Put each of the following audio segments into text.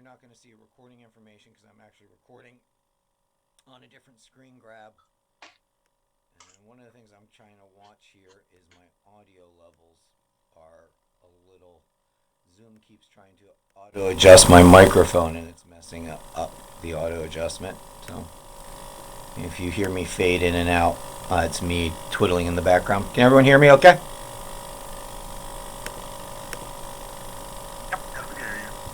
not going to see recording information because I'm actually recording on a different screen grab. And one of the things I'm trying to watch here is my audio levels are a little... Zoom keeps trying to auto adjust my microphone and it's messing up the auto adjustment. So if you hear me fade in and out, it's me twiddling in the background. Can everyone hear me okay?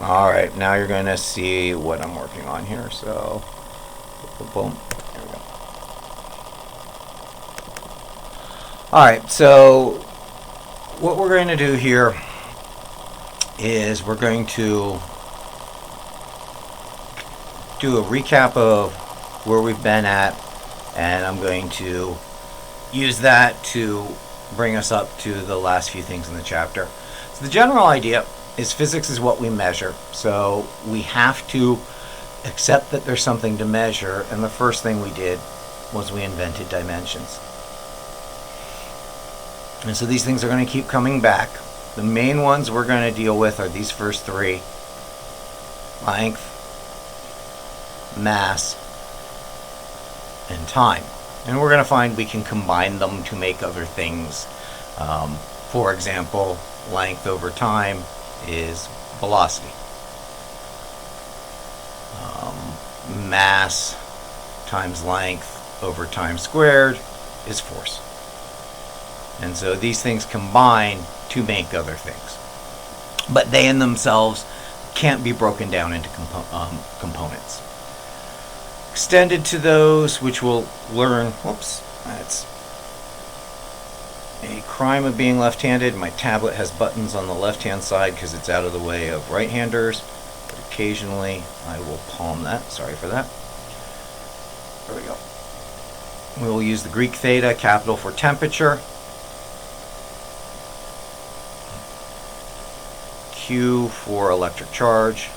Alright, now you're going to see what I'm working on here. So, boom, there we go. Alright, so what we're going to do here is we're going to do a recap of where we've been at, and I'm going to use that to bring us up to the last few things in the chapter. So the general idea is physics is what we measure, so we have to accept that there's something to measure, and the first thing we did was we invented dimensions. And so these things are going to keep coming back. The main ones we're going to deal with are these first three: length, mass, and time. And we're going to find we can combine them to make other things. For example, length over time is velocity. Mass times length over time squared is force. And so these things combine to make other things. But they in themselves can't be broken down into components. Extended to those, which we'll learn, whoops, that's a crime of being left-handed. My tablet has buttons on the left-hand side because it's out of the way of right-handers, but occasionally I will palm that. Sorry for that. There we go. We will use the Greek theta, capital for temperature, Q for electric charge,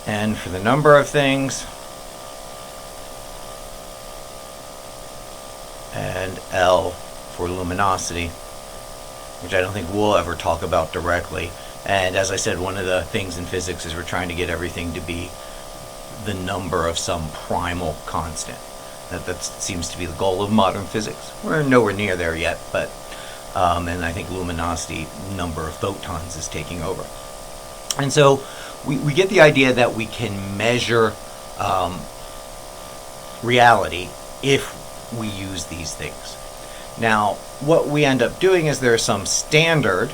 N for the number of things, and L for luminosity, which I don't think we'll ever talk about directly. And as I said, one of the things in physics is we're trying to get everything to be the number of some primal constant. That seems to be the goal of modern physics. We're nowhere near there yet, but and I think luminosity, number of photons, is taking over. And so we get the idea that we can measure reality if we use these things. Now, what we end up doing is there's some standard,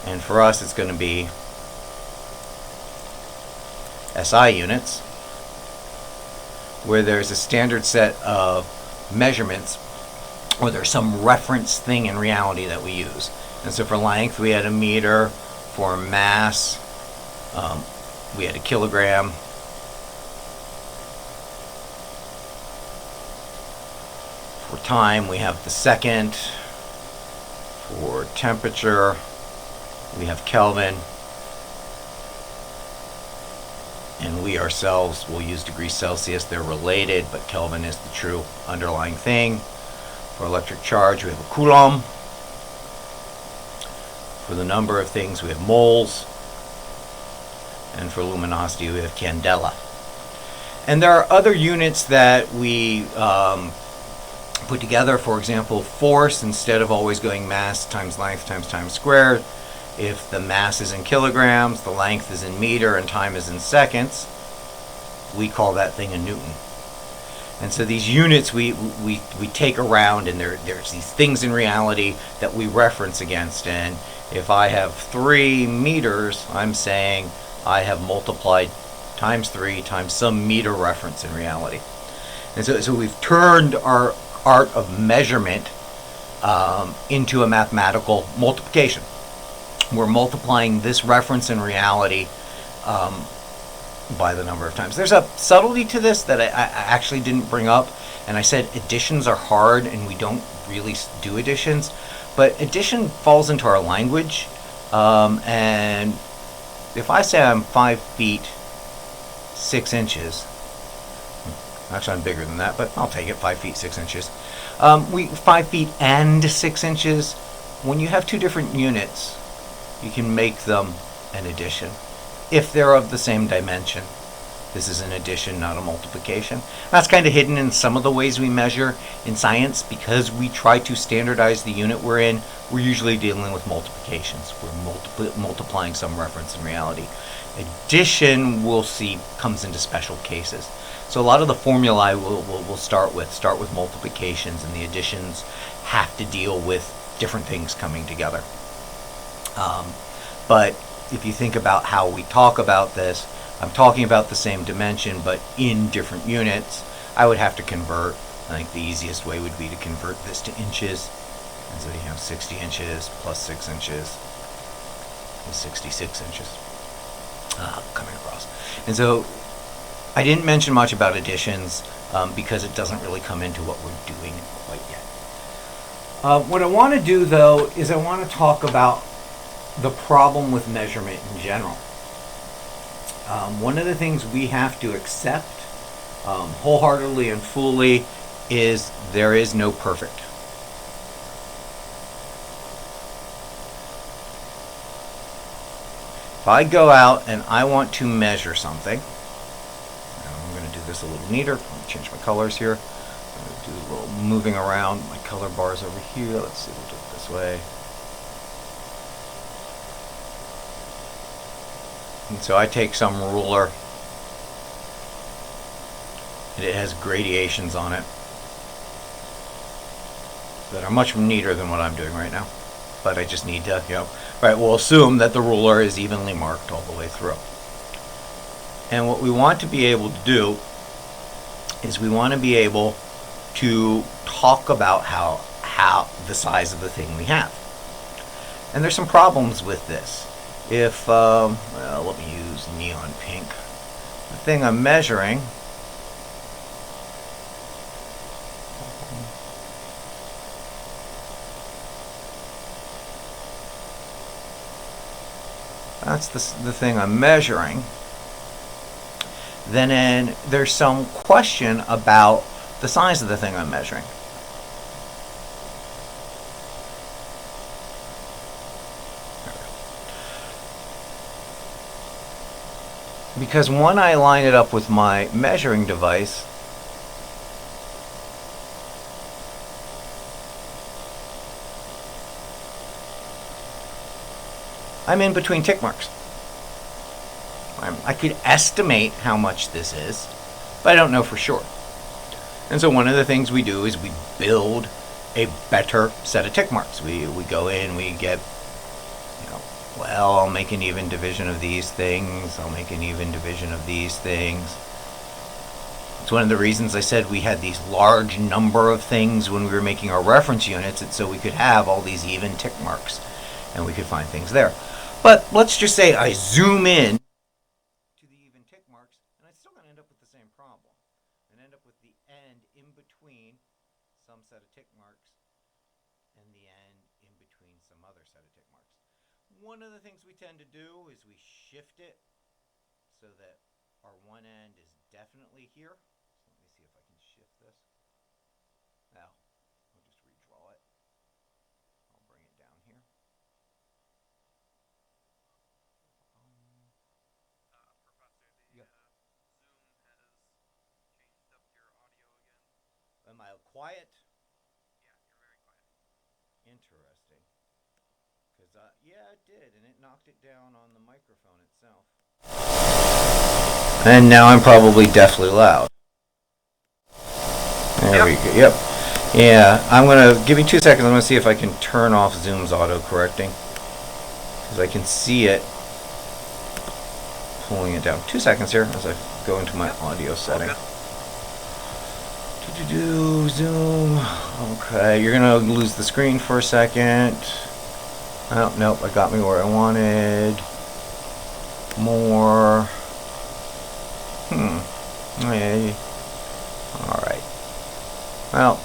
and for us it's going to be SI units, where there's a standard set of measurements, or there's some reference thing in reality that we use. And so for length, we had a meter. For mass, we had a kilogram. For time, we have the second. For temperature, we have Kelvin. And we ourselves will use degrees Celsius. They're related, but Kelvin is the true underlying thing. For electric charge, we have a coulomb. For the number of things, we have moles. And for luminosity, we have candela. And there are other units that we put together. For example, force, instead of always going mass times length times time squared, if the mass is in kilograms, the length is in meter, and time is in seconds, we call that thing a Newton. And so these units we take around, and there's these things in reality that we reference against. And if I have 3 meters, I'm saying I have multiplied times 3 times some meter reference in reality. And so we've turned our art of measurement into a mathematical multiplication. We're multiplying this reference in reality by the number of times. There's a subtlety to this that I actually didn't bring up, and I said additions are hard and we don't really do additions, but addition falls into our language, and if I say I'm 5 feet 6 inches, actually I'm bigger than that, but I'll take it, 5 feet 6 inches. 5 feet and 6 inches when you have two different units, you can make them an addition if they're of the same dimension. This is an addition, not a multiplication. That's kind of hidden in some of the ways we measure in science. Because we try to standardize the unit we're in, we're usually dealing with multiplications. We're multiplying some reference in reality. Addition, we'll see, comes into special cases. So a lot of the formulae we'll start with multiplications, and the additions have to deal with different things coming together. But if you think about how we talk about this, I'm talking about the same dimension, but in different units. I would have to convert. I think the easiest way would be to convert this to inches. And so you have 60 inches plus 6 inches is 66 inches coming across. And so I didn't mention much about additions because it doesn't really come into what we're doing quite yet. What I want to do, though, is I want to talk about the problem with measurement in general. One of the things we have to accept wholeheartedly and fully is there is no perfect. If I go out and I want to measure something, I'm going to do this a little neater. I'm going to change my colors here. I'm going to do a little moving around. My color bars over here. Let's see, we'll do it this way. And so I take some ruler, and it has gradations on it that are much neater than what I'm doing right now. But I just need to, right, we'll assume that the ruler is evenly marked all the way through. And what we want to be able to do is we want to be able to talk about how the size of the thing we have. And there's some problems with this. If, well, let me use neon pink. The thing I'm measuring that's the thing I'm measuring. Then there's some question about the size of the thing I'm measuring. Because when I line it up with my measuring device, I'm in between tick marks. I could estimate how much this is, but I don't know for sure. And so one of the things we do is we build a better set of tick marks. We go in, we get, well, I'll make an even division of these things. I'll make an even division of these things. It's one of the reasons I said we had these large number of things when we were making our reference units. It's so we could have all these even tick marks and we could find things there. But let's just say I zoom in to the even tick marks, and I'm still going to end up with the same problem. And end up with the end in between some set of tick marks and the end in between some other set of tick marks. One of the things we tend to do is we shift it so that our one end is definitely here. So let me see if I can shift this. Now, I'll just redraw it. I'll bring it down here. Am I quiet? Yeah, you're very quiet. Interesting. Because, yeah, it did, and it knocked it down on the microphone itself. And now I'm probably deathly loud. There we go. Yep. Yeah, I'm going to, give me 2 seconds, I'm going to see if I can turn off Zoom's auto-correcting. Because I can see it pulling it down. 2 seconds here as I go into my audio setting. Zoom. Okay, you're gonna lose the screen for a second. Oh, nope, I got me where I wanted. More. Hey. Alright. Well,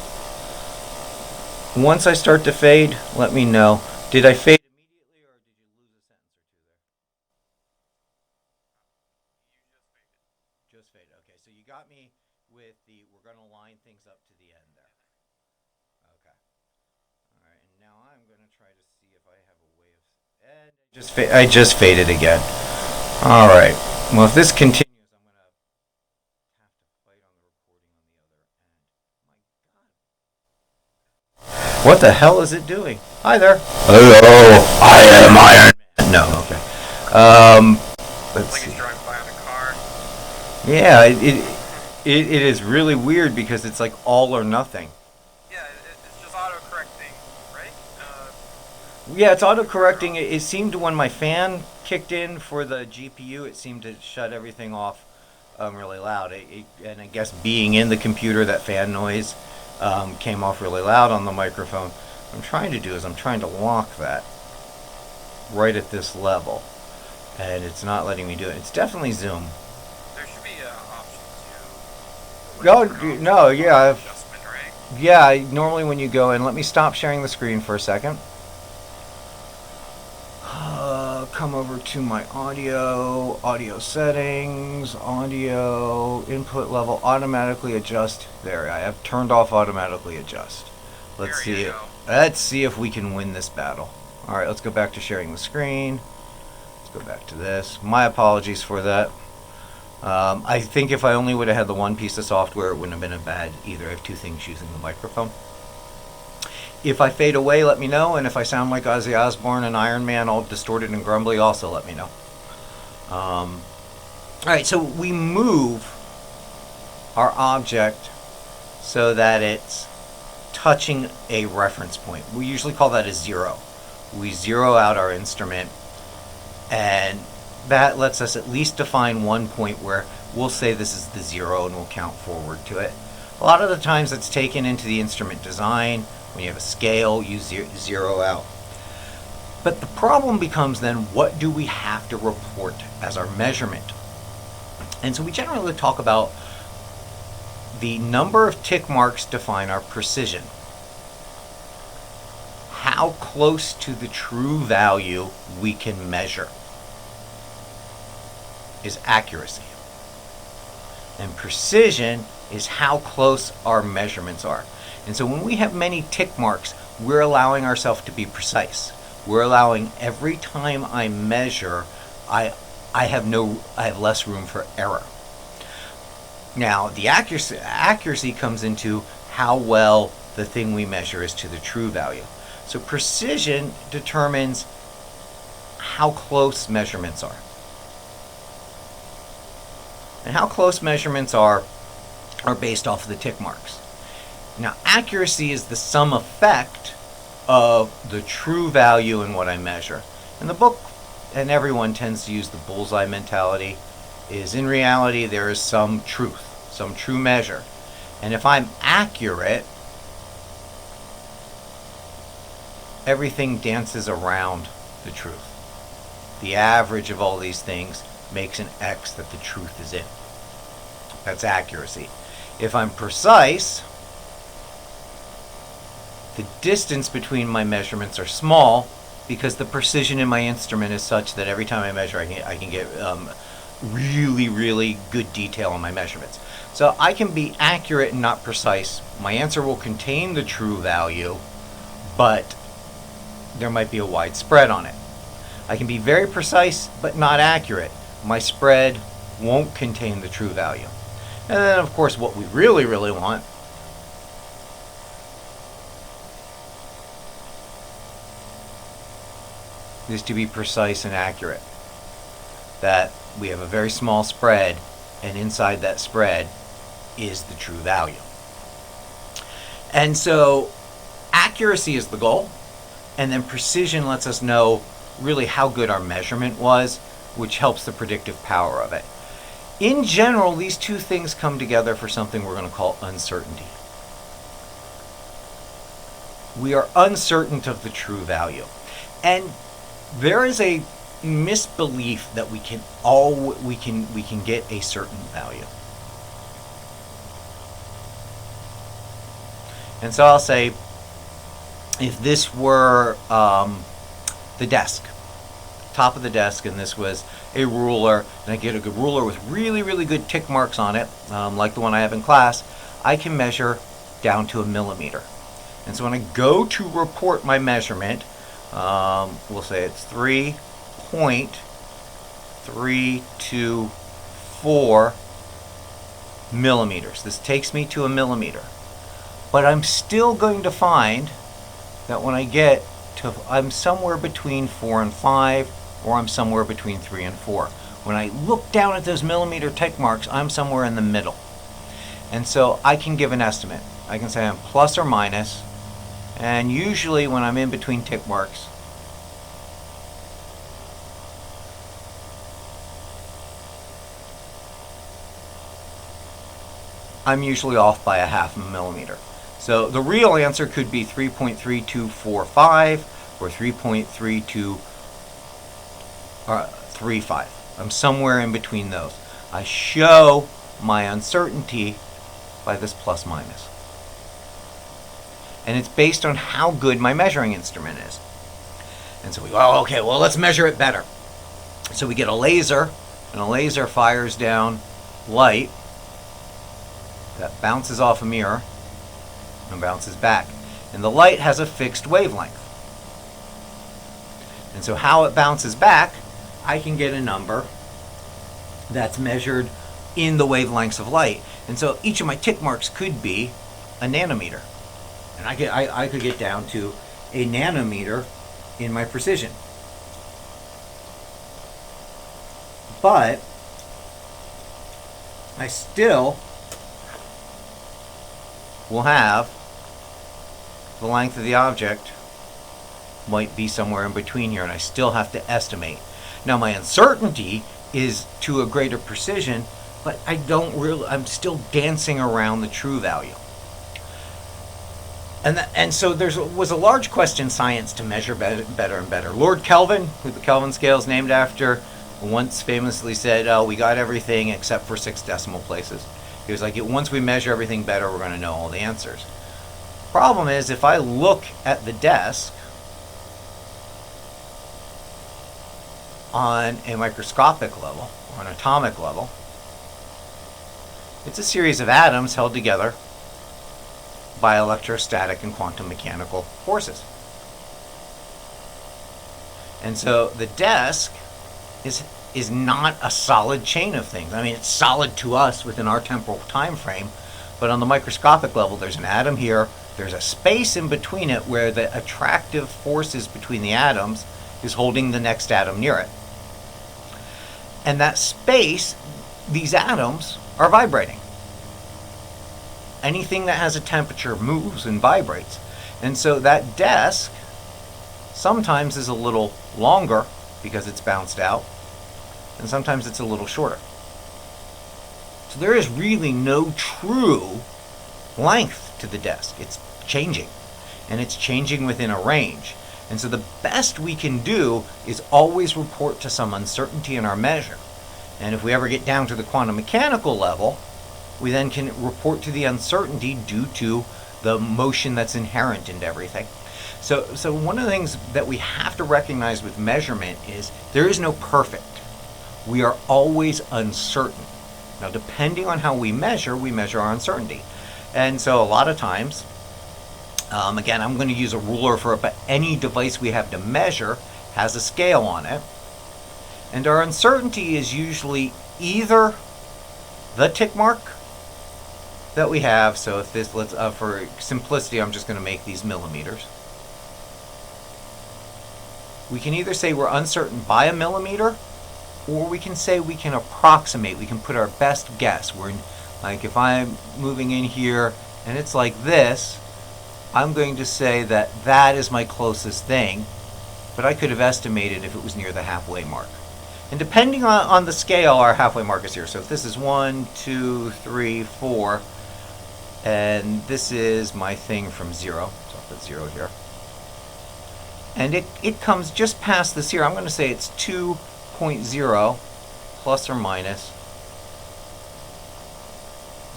once I start to fade, let me know. Did I fade immediately or did you lose a sentence or two there? You just faded. Just faded. Okay, so you got me with the, we're gonna line things up to the end there. Okay. Alright, and now I'm gonna try to see if I have a way of. And I just faded again. All right. Well, if this continues, I'm gonna have to fight on the recording on the other end. My God. What the hell is it doing? Hi there. Hello. I am Iron Man. No. Okay. Let's Like see. he's driving by on a car. Yeah. It is really weird because it's like all or nothing. Yeah, it's just auto-correcting, right? Yeah, it's auto-correcting. It seemed when my fan kicked in for the GPU, it seemed to shut everything off really loud. And I guess being in the computer, that fan noise came off really loud on the microphone. What I'm trying to do is I'm trying to lock that right at this level. And it's not letting me do it. It's definitely Zoom. There should be an option to... No, yeah. Adjustment, right? Yeah, normally when you go in, let me stop sharing the screen for a second. Come over to my audio settings, audio input level, automatically adjust. There, I have turned off automatically adjust. Let's There you see. go. Let's see if we can win this battle. All right, let's go back to sharing the screen. Let's go back to this. My apologies for that. I think if I only would have had the one piece of software, it wouldn't have been a bad either. I have two things using the microphone. If I fade away, let me know, and if I sound like Ozzy Osbourne and Iron Man all distorted and grumbly, also let me know. Alright, so we move our object so that it's touching a reference point. We usually call that a zero. We zero out our instrument, and that lets us at least define one point where we'll say this is the zero and we'll count forward to it. A lot of the times it's taken into the instrument design. When you have a scale, you zero out. But the problem becomes then, what do we have to report as our measurement? And so we generally talk about the number of tick marks define our precision. How close to the true value we can measure is accuracy. And precision is how close our measurements are. And so when we have many tick marks, we're allowing ourselves to be precise. We're allowing every time I measure, I have less room for error. Now, the accuracy comes into how well the thing we measure is to the true value. So precision determines how close measurements are. And how close measurements are based off of the tick marks. Now, accuracy is the sum effect of the true value in what I measure. And the book, and everyone tends to use the bullseye mentality, is in reality there is some truth, some true measure. And if I'm accurate, everything dances around the truth. The average of all these things makes an X that the truth is in. That's accuracy. If I'm precise, the distance between my measurements are small because the precision in my instrument is such that every time I measure, I can get really, really good detail on my measurements. So I can be accurate and not precise. My answer will contain the true value, but there might be a wide spread on it. I can be very precise but not accurate. My spread won't contain the true value. And then, of course, what we really, really want is to be precise and accurate. That we have a very small spread, and inside that spread is the true value. And so accuracy is the goal, and then precision lets us know really how good our measurement was, which helps the predictive power of it. In general, these two things come together for something we're going to call uncertainty. We are uncertain of the true value. And there is a misbelief that we can get a certain value. And so I'll say, if this were the desk, top of the desk, and this was a ruler, and I get a good ruler with really, really good tick marks on it, like the one I have in class, I can measure down to a millimeter. And so when I go to report my measurement, we'll say it's 3.324 millimeters. This takes me to a millimeter. But I'm still going to find that when I get to, I'm somewhere between 4 and 5, or I'm somewhere between 3 and 4. When I look down at those millimeter tick marks, I'm somewhere in the middle. And so I can give an estimate. I can say I'm plus or minus, and usually when I'm in between tick marks, I'm usually off by a half a millimeter. So the real answer could be 3.3245 or 3.3235. I'm somewhere in between those. I show my uncertainty by this plus minus. And it's based on how good my measuring instrument is. And so we go, oh, okay, well, let's measure it better. So we get a laser, and a laser fires down light that bounces off a mirror and bounces back. And the light has a fixed wavelength. And so how it bounces back, I can get a number that's measured in the wavelengths of light. And so each of my tick marks could be a nanometer. And I could get down to a nanometer in my precision. But I still will have the length of the object might be somewhere in between here, and I still have to estimate. Now my uncertainty is to a greater precision, but I'm still dancing around the true value. And so there was a large question science to measure better and better. Lord Kelvin, who the Kelvin scale is named after, once famously said, oh, we got everything except for 6 decimal places. He was like, once we measure everything better, we're going to know all the answers. Problem is, if I look at the desk on a microscopic level, or an atomic level, it's a series of atoms held together by electrostatic and quantum mechanical forces. And so the desk is not a solid chain of things. I mean, it's solid to us within our temporal time frame, but on the microscopic level, there's an atom here, there's a space in between it where the attractive forces between the atoms is holding the next atom near it. And that space, these atoms are vibrating. Anything that has a temperature moves and vibrates. And so that desk sometimes is a little longer because it's bounced out, and sometimes it's a little shorter. So there is really no true length to the desk. It's changing, and it's changing within a range. And so the best we can do is always report to some uncertainty in our measure. And if we ever get down to the quantum mechanical level, we then can report to the uncertainty due to the motion that's inherent in everything. So one of the things that we have to recognize with measurement is there is no perfect. We are always uncertain. Now, depending on how we measure our uncertainty. And so a lot of times, again, I'm going to use a ruler for it, but any device we have to measure has a scale on it. And our uncertainty is usually either the tick mark that we have. So if this, for simplicity, I'm just going to make these millimeters. We can either say we're uncertain by a millimeter, or we can say we can approximate. We can put our best guess. Like if I'm moving in here and it's like this, I'm going to say that that is my closest thing, but I could have estimated if it was near the halfway mark. And depending on the scale, our halfway mark is here. So if this is 1, 2, 3, 4, and this is my thing from 0, so I'll put 0 here. And it comes just past this here. I'm going to say it's 2.0 plus or minus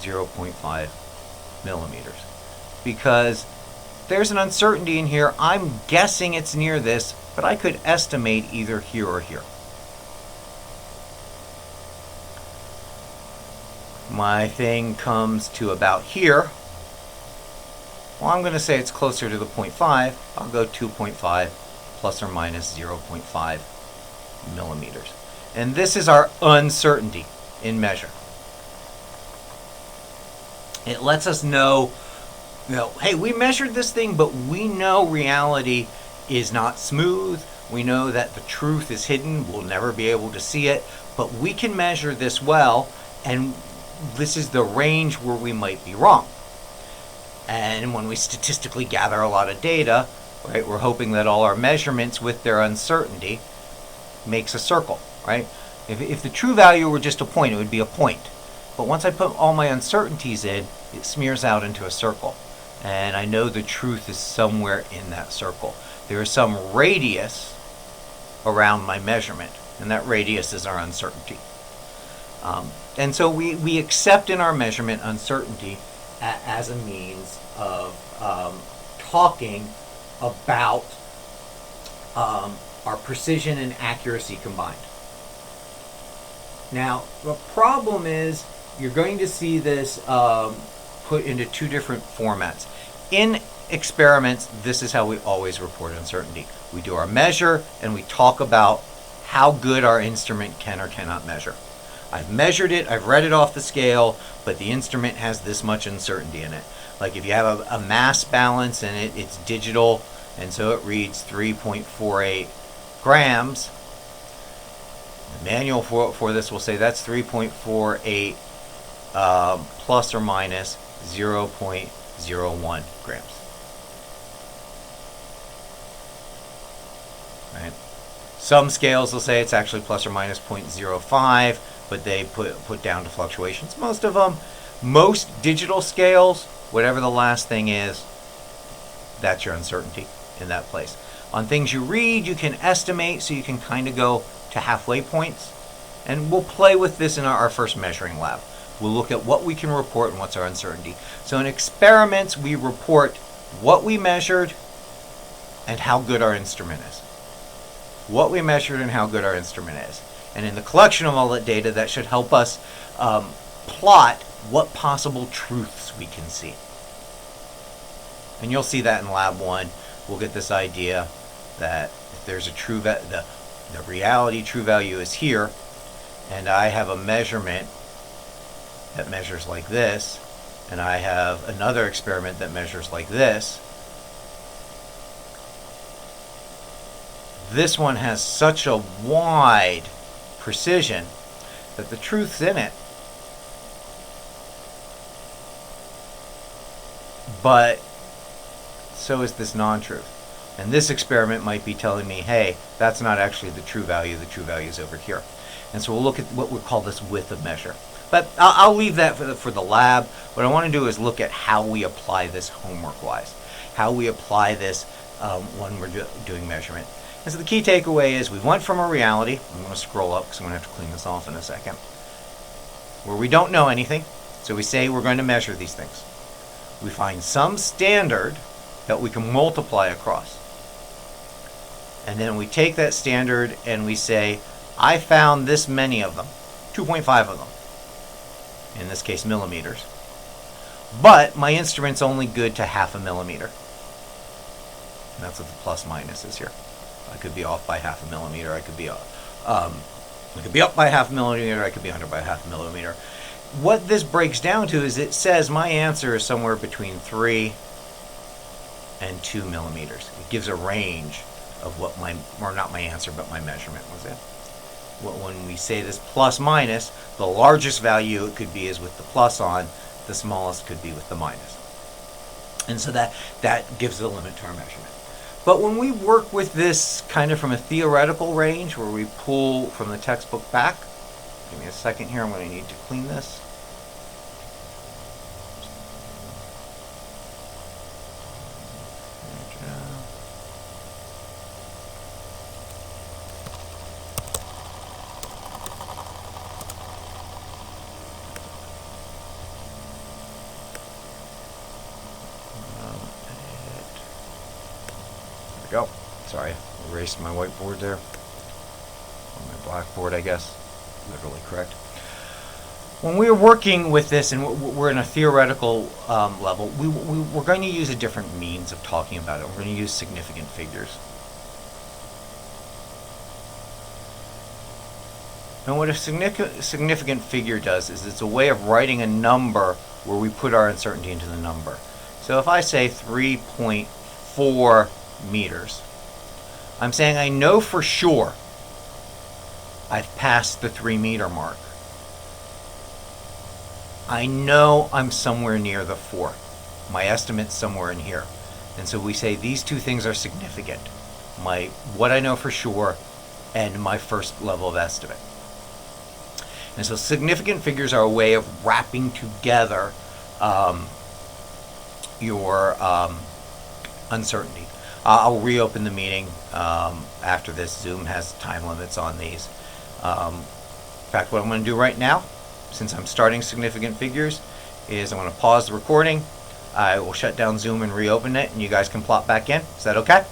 0.5 millimeters. Because there's an uncertainty in here. I'm guessing it's near this, but I could estimate either here or here. My thing comes to about here. Well, I'm going to say it's closer to the 0.5. I'll go 2.5 plus or minus 0.5 millimeters. And this is our uncertainty in measure. It lets us know, hey, we measured this thing, but we know reality is not smooth. We know that the truth is hidden. We'll never be able to see it, but we can measure this well, and this is the range where we might be wrong. And when we statistically gather a lot of data, right, we're hoping that all our measurements with their uncertainty makes a circle, right? If the true value were just a point, it would be a point. But once I put all my uncertainties in, it smears out into a circle. And I know the truth is somewhere in that circle. There is some radius around my measurement, and that radius is our uncertainty. And so we accept in our measurement uncertainty as a means of talking about our precision and accuracy combined. Now, the problem is you're going to see this put into two different formats. In experiments, this is how we always report uncertainty. We do our measure and we talk about how good our instrument can or cannot measure. I've measured it, I've read it off the scale, but the instrument has this much uncertainty in it. Like if you have a mass balance and it's digital, and so it reads 3.48 grams, the manual for this will say that's 3.48 plus or minus 0.01 grams. Right? Some scales will say it's actually plus or minus 0.05, but they put down to fluctuations. Most of them, most digital scales, whatever the last thing is, that's your uncertainty in that place. On things you read, you can estimate, so you can kind of go to halfway points. And we'll play with this in our first measuring lab. We'll look at what we can report and what's our uncertainty. So in experiments, we report what we measured and how good our instrument is. What we measured and how good our instrument is. And in the collection of all that data, that should help us plot what possible truths we can see. And you'll see that in lab 1. We'll get this idea that if there's a true the reality true value is here, and I have a measurement that measures like this, and I have another experiment that measures like this. This one has such a wide precision that the truth's in it. But so is this non-truth. And this experiment might be telling me, hey, that's not actually the true value is over here. And so we'll look at what we call this width of measure. But I'll leave that for the lab. What I want to do is look at how we apply this homework-wise, how we apply this when we're doing measurement. And so the key takeaway is we went from a reality, I'm going to scroll up because I'm going to have to clean this off in a second, where we don't know anything, so we say we're going to measure these things. We find some standard that we can multiply across. And then we take that standard and we say, I found this many of them, 2.5 of them, in this case millimeters. But my instrument's only good to 0.5 millimeter. And that's what the plus minus is here. I could be off by 0.5 millimeter. I could be up by 0.5 millimeter. I could be under by 0.5 millimeter. What this breaks down to is it says my answer is somewhere between 3 and 2 millimeters. It gives a range of what not my answer, but my measurement was in. When we say this plus minus, the largest value it could be is with the plus on, the smallest could be with the minus. And so that gives the limit to our measurement. But when we work with this kind of from a theoretical range, where we pull from the textbook back, give me a second here, I'm going to need to clean this. Go. Sorry, erased my whiteboard there. Or my blackboard, I guess. Literally correct. When we're working with this and we're in a theoretical level, we're going to use a different means of talking about it. We're going to use significant figures. And what a significant figure does is it's a way of writing a number where we put our uncertainty into the number. So if I say 3.4 meters, I'm saying I know for sure I've passed the 3-meter mark. I know I'm somewhere near the 4. My estimate's somewhere in here. And so we say these two things are significant. What I know for sure and my first level of estimate. And so significant figures are a way of wrapping together your uncertainty. I'll reopen the meeting after this. Zoom has time limits on these. In fact, what I'm going to do right now, since I'm starting significant figures, is I'm going to pause the recording. I will shut down Zoom and reopen it, and you guys can plop back in. Is that okay?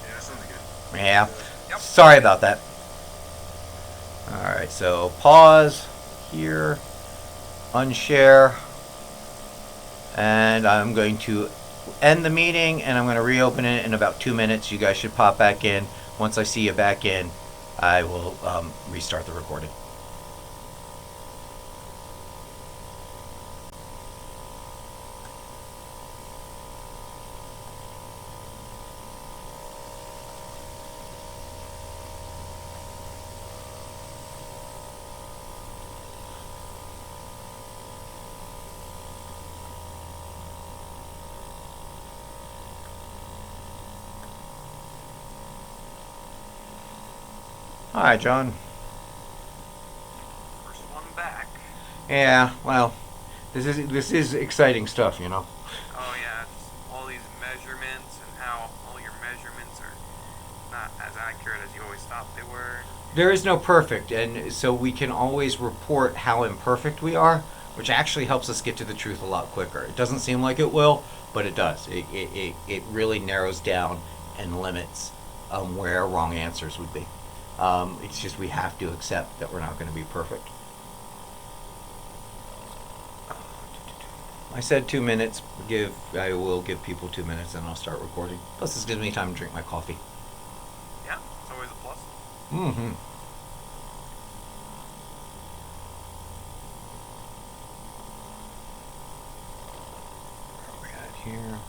Yeah, sounds good. Yeah. Yep. Sorry about that. Alright, so pause here, unshare, and I'm going to end the meeting, and I'm going to reopen it in about 2 minutes. You guys should pop back in. Once I see you back in, I will restart the recording. Hi, John. First one back. Yeah, well, this is exciting stuff, you know. Oh yeah, it's all these measurements and how all your measurements are not as accurate as you always thought they were. There is no perfect, and so we can always report how imperfect we are, which actually helps us get to the truth a lot quicker. It doesn't seem like it will, but it does. It really narrows down and limits where wrong answers would be. It's just we have to accept that we're not going to be perfect. I said 2 minutes. I will give people 2 minutes, and I'll start recording. Plus, this gives me time to drink my coffee. Yeah, it's always a plus. Mm-hmm. Where are we at here?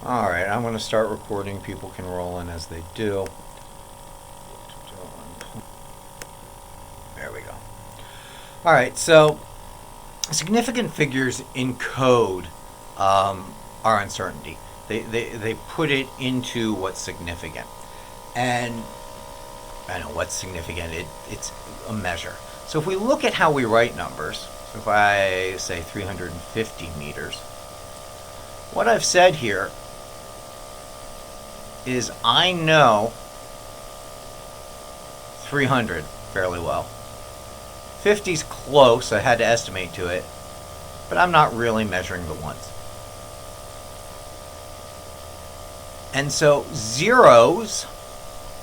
Alright, I'm going to start recording. People can roll in as they do. There we go. Alright, so significant figures encode our uncertainty. They put it into what's significant. And I know what's significant, it's a measure. So if we look at how we write numbers, so if I say 350 meters, what I've said here is I know 300 fairly well. 50's close, I had to estimate to it, but I'm not really measuring the ones. And so zeros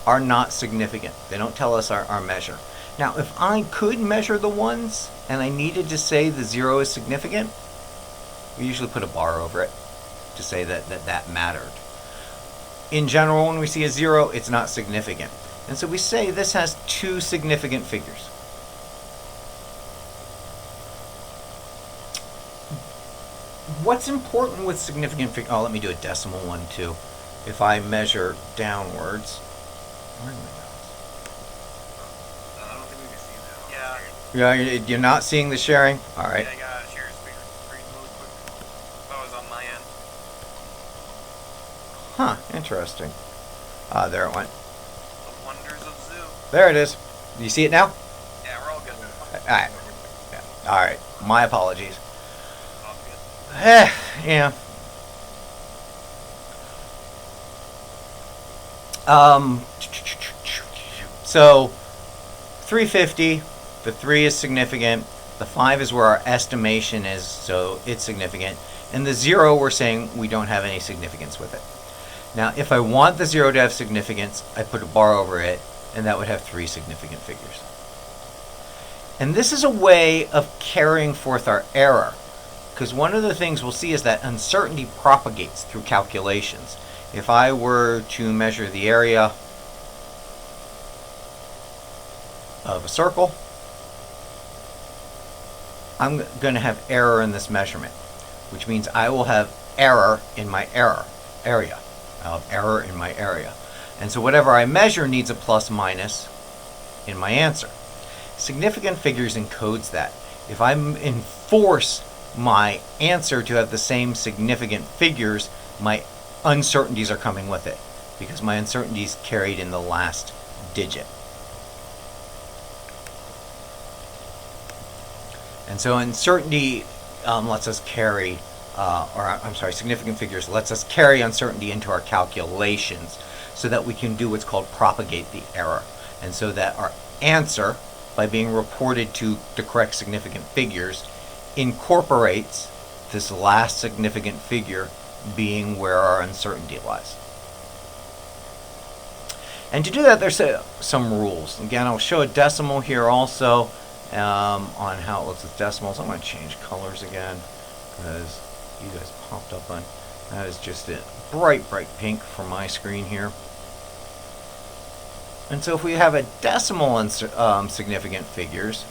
are not significant. They don't tell us our measure. Now, if I could measure the ones and I needed to say the 0 is significant, we usually put a bar over it to say that mattered. In general, when we see a 0, it's not significant. And so we say this has 2 significant figures. What's important with significant figures? Oh, let me do a decimal one too. If I measure downwards, where are my You're not seeing the sharing? All right. Yeah, I got to share screen really quick. That was on my end. Huh, interesting. There it went. The wonders of Zoo. There it is. Do you see it now? Yeah, we're all good. All right. Yeah. All right. My apologies. All good. Yeah. So 350, the 3 is significant, the 5 is where our estimation is, so it's significant, and the 0 we're saying we don't have any significance with it. Now if I want the 0 to have significance, I put a bar over it, and that would have 3 significant figures. And this is a way of carrying forth our error, because one of the things we'll see is that uncertainty propagates through calculations. If I were to measure the area of a circle, I'm going to have error in this measurement, which means I will have error in my area. I'll have error in my area. And so whatever I measure needs a plus minus in my answer. Significant figures encodes that. If I enforce my answer to have the same significant figures, my uncertainties are coming with it, because my uncertainties carried in the last digit. And so uncertainty lets us carry, significant figures lets us carry uncertainty into our calculations so that we can do what's called propagate the error. And so that our answer, by being reported to the correct significant figures, incorporates this last significant figure being where our uncertainty lies. And to do that, there's some rules. Again, I'll show a decimal here also on how it looks with decimals. I'm going to change colors again because you guys popped up on. That is just a bright pink for my screen here. And so if we have a decimal significant figures,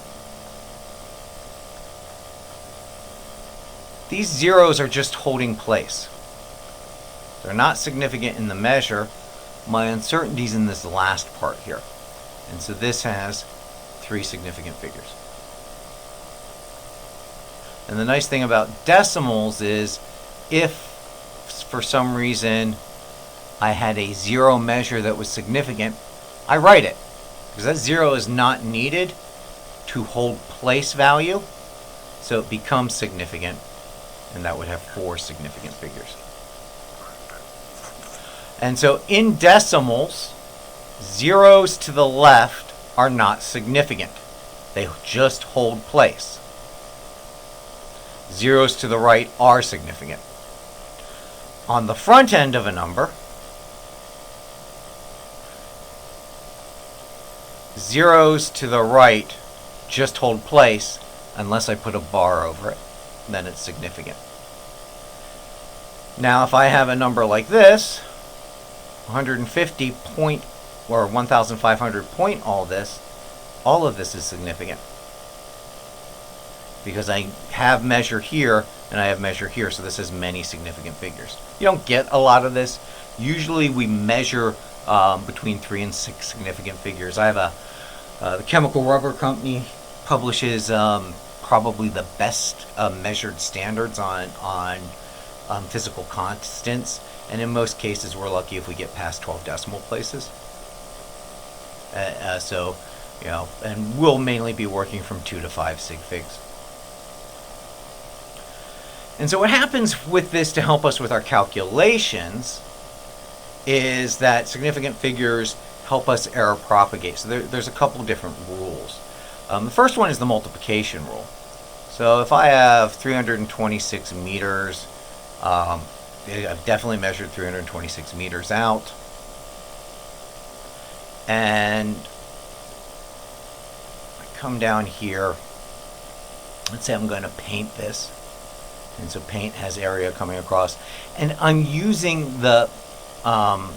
these zeros are just holding place. They're not significant in the measure. My uncertainty's in this last part here. And so this has 3 significant figures. And the nice thing about decimals is if for some reason I had a 0 measure that was significant, I write it, because that 0 is not needed to hold place value, so it becomes significant, and that would have 4 significant figures. And so in decimals, zeros to the left are not significant. They just hold place. Zeros to the right are significant. On the front end of a number, zeros to the right just hold place unless I put a bar over it. Then it's significant. Now if I have a number like this, 150 point or 1,500 point all of this is significant, because I have measure here and I have measure here, so this has many significant figures. You don't get a lot of this. Usually we measure between 3 and 6 significant figures. I have the Chemical Rubber Company publishes probably the best measured standards on physical constants, and in most cases we're lucky if we get past 12 decimal places. So, and we'll mainly be working from 2 to 5 sig figs. And so what happens with this to help us with our calculations is that significant figures help us error propagate. So there's a couple different rules. The first one is the multiplication rule. So if I have 326 meters, I've definitely measured 326 meters out. And I come down here. Let's say I'm going to paint this. And so paint has area coming across. And I'm using the, I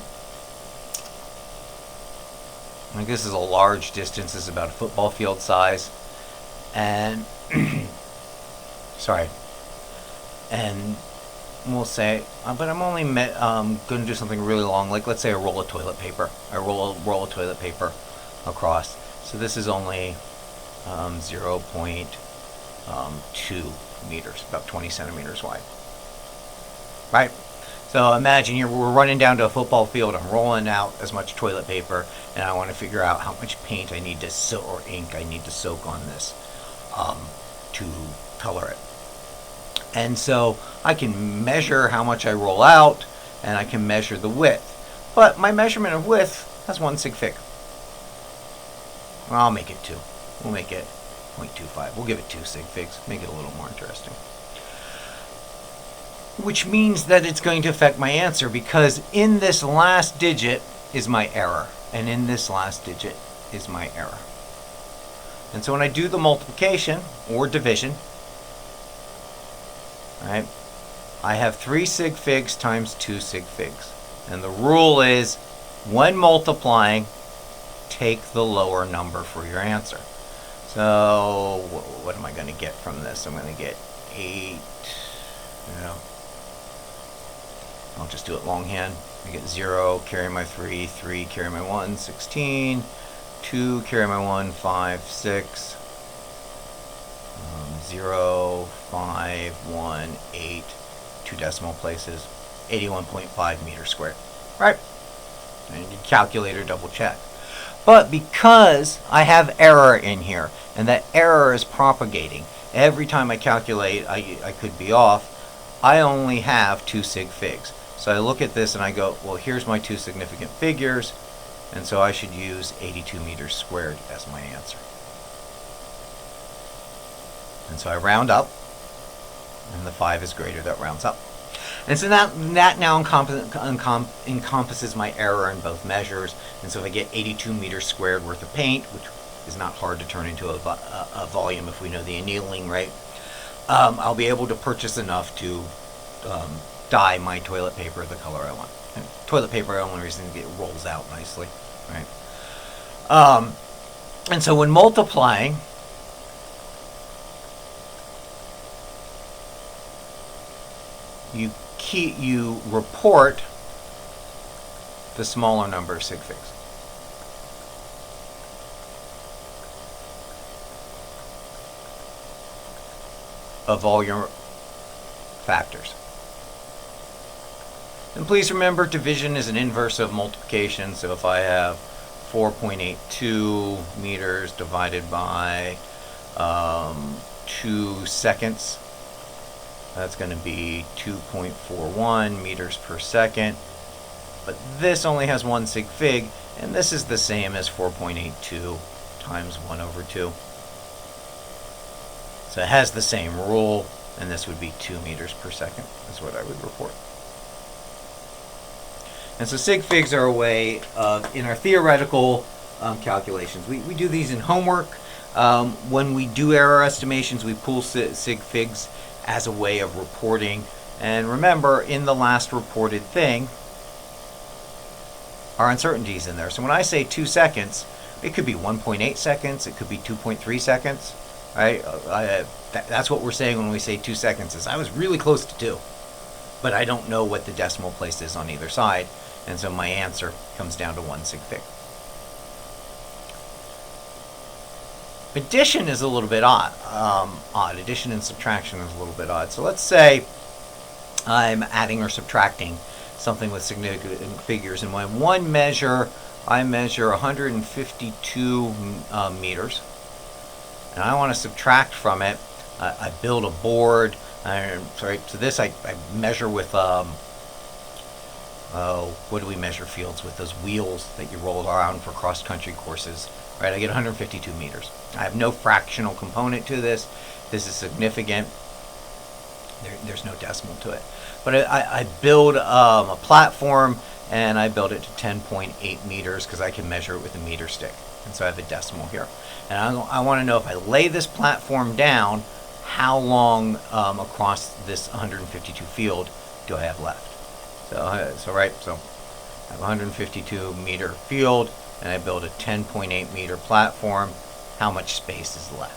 think this is a large distance. This is about a football field size. And, sorry. And we'll say, but I'm only going to do something really long, like let's say a roll of toilet paper. I roll of toilet paper across. So this is only 0.2 meters, about 20 centimeters wide. Right? So imagine we're running down to a football field. I'm rolling out as much toilet paper, and I want to figure out how much paint I need to soak, or ink I need to soak on this to color it. And so I can measure how much I roll out, and I can measure the width. But my measurement of width has 1 sig fig. Well, I'll make it 2. We'll make it 0.25. We'll give it 2 sig figs. Make it a little more interesting. Which means that it's going to affect my answer, because in this last digit is my error, and in this last digit is my error. And so when I do the multiplication or division, right, I have 3 sig figs times 2 sig figs. And the rule is, when multiplying, take the lower number for your answer. So what am I going to get from this? I'm going to get 8, I'll just do it longhand. I get 0, carry my 3, 3, carry my 1, 16, 2, carry my 1, 5, 6, 0, 5, 1, 8, 2 decimal places, 81.5 meters squared. Right? And your calculator double check. But because I have error in here, and that error is propagating, every time I calculate, I could be off, I only have 2 sig figs. So I look at this and I go, well, here's my 2 significant figures, and so I should use 82 meters squared as my answer. And so I round up, and the 5 is greater, that rounds up. And so that now encompasses my error in both measures. And so if I get 82 meters squared worth of paint, which is not hard to turn into a volume if we know the annealing rate, I'll be able to purchase enough to dye my toilet paper the color I want. And toilet paper, the only reason it rolls out nicely, right? And so when multiplying, you report the smaller number of sig figs. Of all your factors. And please remember, division is an inverse of multiplication. So if I have 4.82 meters divided by 2 seconds, that's going to be 2.41 meters per second. But this only has 1 sig fig, and this is the same as 4.82 times 1 over 2. So it has the same rule, and this would be 2 meters per second, is what I would report. And so sig figs are a way of, in our theoretical calculations, we do these in homework. When we do error estimations, we pull sig figs as a way of reporting. And remember, in the last reported thing are uncertainties in there. So when I say 2 seconds, it could be 1.8 seconds, it could be 2.3 seconds, right? That's what we're saying when we say 2 seconds, is I was really close to 2, but I don't know what the decimal place is on either side, and so my answer comes down to 1 sig fig. Addition is a little bit odd. Addition and subtraction is a little bit odd. So let's say I'm adding or subtracting something with significant figures. In my one measure, I measure 152 meters. And I want to subtract from it. I build a board. So this I measure with, what do we measure fields with? Those wheels that you roll around for cross-country courses. Right, I get 152 meters. I have no fractional component to this. This is significant. There's no decimal to it. But I build a platform, and I build it to 10.8 meters because I can measure it with a meter stick. And so I have a decimal here. And I want to know, if I lay this platform down, how long across this 152 field do I have left? So I have a 152 meter field, and I build a 10.8 meter platform. How much space is left?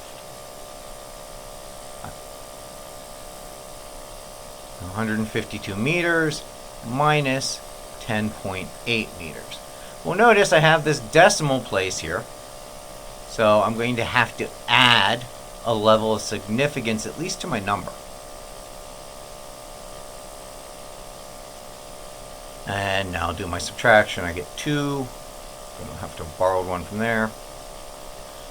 152 meters minus 10.8 meters. Well, notice I have this decimal place here. So I'm going to have to add a level of significance at least to my number. And now I'll do my subtraction. I get 2. I don't have to borrow one from there.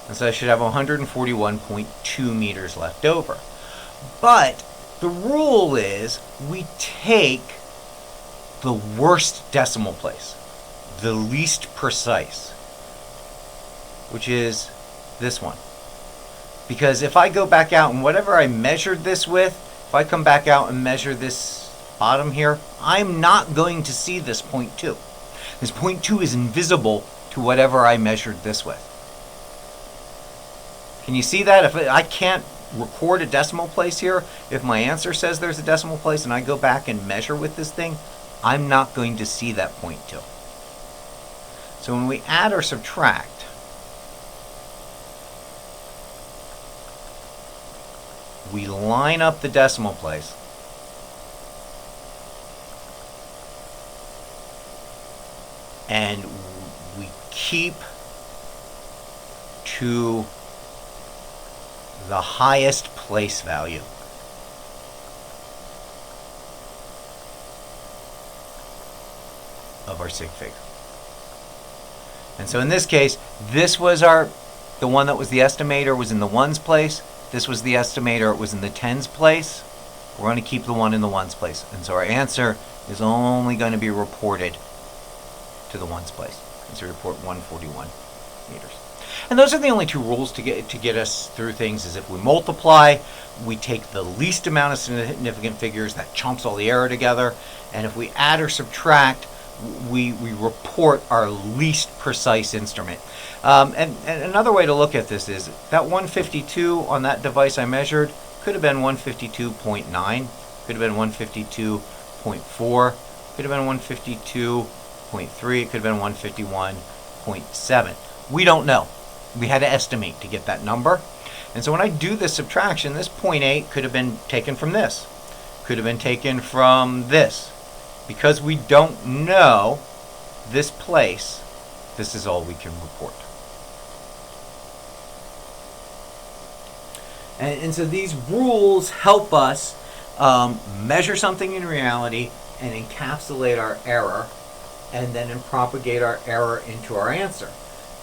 And so I should have 141.2 meters left over. But the rule is we take the worst decimal place, the least precise, which is this one. Because if I go back out and whatever I measured this with, if I come back out and measure this bottom here, I'm not going to see this 0.2. This 0.2 is invisible to whatever I measured this with. Can you see that? If I can't record a decimal place here, if my answer says there's a decimal place and I go back and measure with this thing, I'm not going to see that 0.2. So when we add or subtract, we line up the decimal place. And we keep to the highest place value. Of our sig fig. And so in this case, this was the one that was the estimator was in the ones place. This was the estimator, it was in the tens place. We're going to keep the one in the ones place. And so our answer is only going to be reported to the ones place. And so report 141 meters. And those are the only two rules to get us through things. Is if we multiply, we take the least amount of significant figures, that chunks all the error together. And if we add or subtract, we report our least precise instrument. And another way to look at this is that 152 on that device I measured could have been 152.9, could have been 152.4, could have been 152.3, it could have been 151.7. We don't know. We had to estimate to get that number. And so when I do this subtraction, this 0.8 could have been taken from this, could have been taken from this. Because we don't know this place, this is all we can report. And so these rules help us measure something in reality and encapsulate our error and then propagate our error into our answer.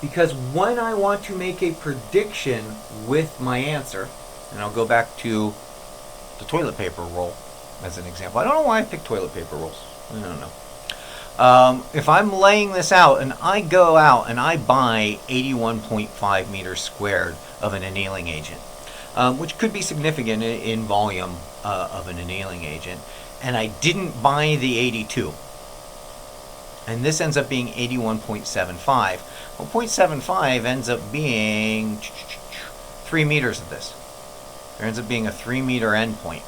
Because when I want to make a prediction with my answer, and I'll go back to the toilet paper roll as an example. I don't know why I picked toilet paper rolls. I don't know. If I'm laying this out and I go out and I buy 81.5 meters squared of an annealing agent, which could be significant in volume of an annealing agent, and I didn't buy the 82, and this ends up being 81.75. Well, 0.75 ends up being 3 meters of this. There ends up being a 3 meter endpoint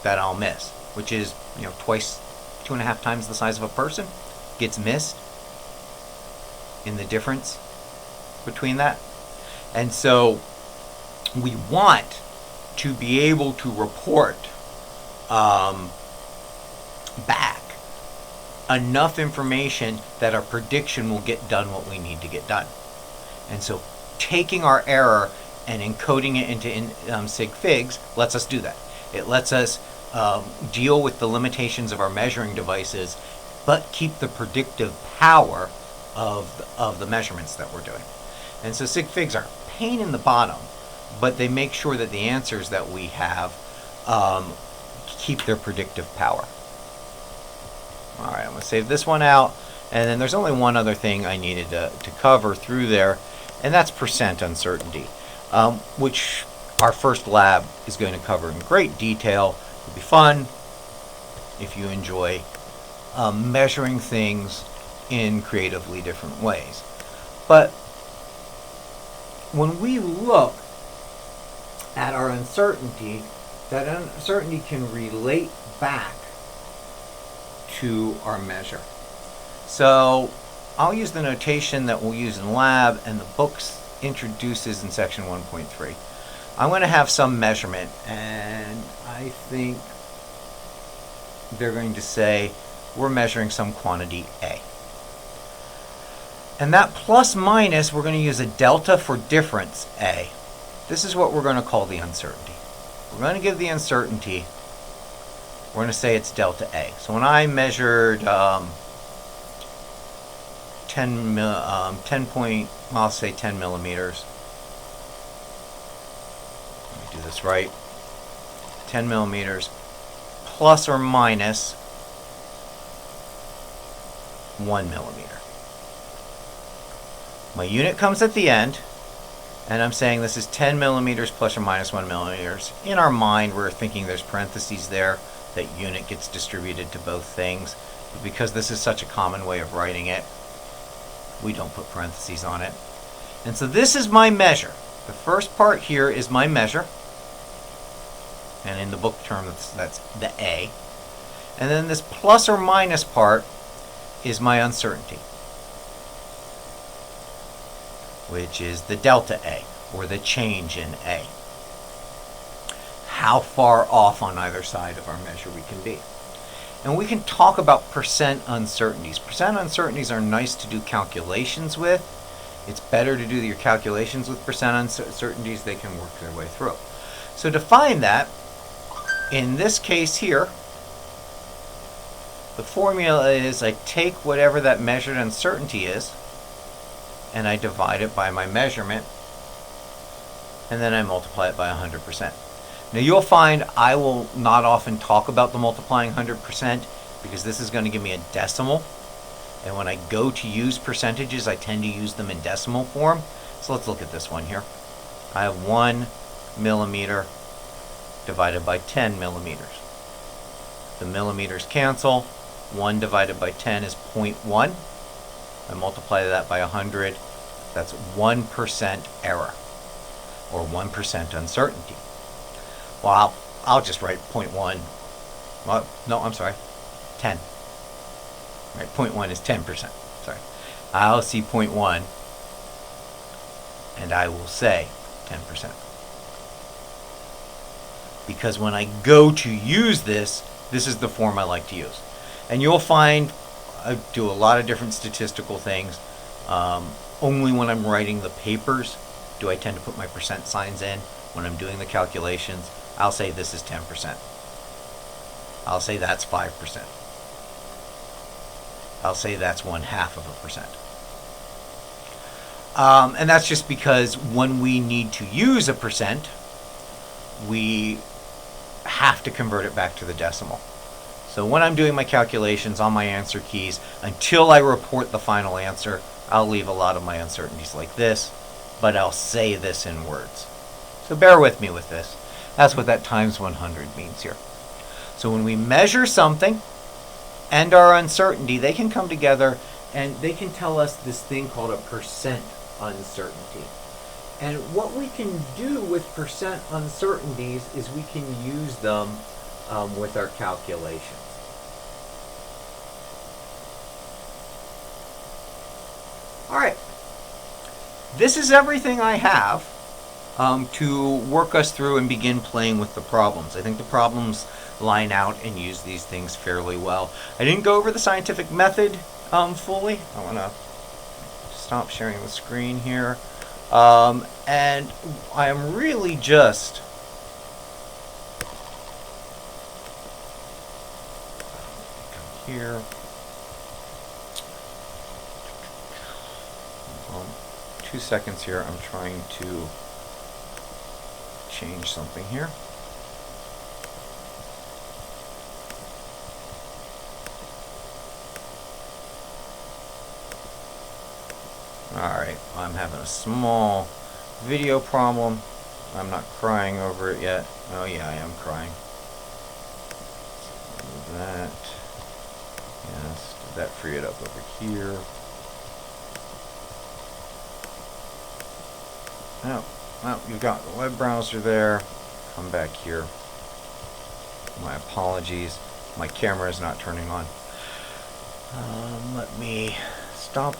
that I'll miss, which is, twice, 2.5 times the size of a person, gets missed in the difference between that. And so we want to be able to report back enough information that our prediction will get done what we need to get done. And so taking our error and encoding it into sig figs lets us do that. It lets us deal with the limitations of our measuring devices, but keep the predictive power of the measurements that we're doing. And so sig figs are a pain in the bottom, but they make sure that the answers that we have keep their predictive power. All right, I'm going to save this one out, and then there's only one other thing I needed to cover through there, and that's percent uncertainty, which our first lab is going to cover in great detail. It'll be fun if you enjoy measuring things in creatively different ways. But when we look at our uncertainty, that uncertainty can relate back to our measure. So I'll use the notation that we'll use in lab and the books introduces in section 1.3. I'm going to have some measurement, and I think they're going to say we're measuring some quantity A. And that plus minus, we're going to use a delta for difference A. This is what we're going to call the uncertainty. We're going to give the uncertainty, we're going to say it's delta A. So when I measured 10 millimeters. Let me do this right. 10 millimeters plus or minus 1 millimeter. My unit comes at the end, and I'm saying this is 10 millimeters plus or minus 1 millimeters. In our mind, we're thinking there's parentheses there. That unit gets distributed to both things. But because this is such a common way of writing it, we don't put parentheses on it. And so this is my measure. The first part here is my measure. And in the book term, that's the A. And then this plus or minus part is my uncertainty, which is the delta A, or the change in A. How far off on either side of our measure we can be. And we can talk about percent uncertainties. Percent uncertainties are nice to do calculations with. It's better to do your calculations with percent uncertainties. They can work their way through. So to find that, in this case here, the formula is I take whatever that measured uncertainty is, and I divide it by my measurement, and then I multiply it by 100%. Now you'll find I will not often talk about the multiplying 100% because this is going to give me a decimal, and when I go to use percentages I tend to use them in decimal form. So let's look at this one here. I have 1 millimeter divided by 10 millimeters. The millimeters cancel. 1 divided by 10 is 0.1. I multiply that by 100. That's 1% error, or 1% uncertainty. Well, I'll just write 0.1. Well, no, I'm sorry, 10. Right, 0.1 is 10%. Sorry. I'll see 0.1, and I will say 10%. Because when I go to use this, this is the form I like to use. And you'll find I do a lot of different statistical things. Only when I'm writing the papers do I tend to put my percent signs in. When I'm doing the calculations, I'll say this is 10%. I'll say that's 5%. I'll say that's 0.5%. And that's just because when we need to use a percent, we have to convert it back to the decimal. So when I'm doing my calculations on my answer keys, until I report the final answer, I'll leave a lot of my uncertainties like this, but I'll say this in words. So bear with me with this. That's what that times 100 means here. So when we measure something and our uncertainty, they can come together and they can tell us this thing called a percent uncertainty. And what we can do with percent uncertainties is we can use them with our calculations. All right. This is everything I have to work us through and begin playing with the problems. I think the problems line out and use these things fairly well. I didn't go over the scientific method fully. I want to stop sharing the screen here. And I am really just here. 2 seconds here. I'm trying to change something here. Alright, I'm having a small video problem. I'm not crying over it yet. Oh yeah, I am crying. So that. Yes, did that free it up over here? Oh, well, you've got the web browser there. Come back here. My apologies. My camera is not turning on. Let me stop.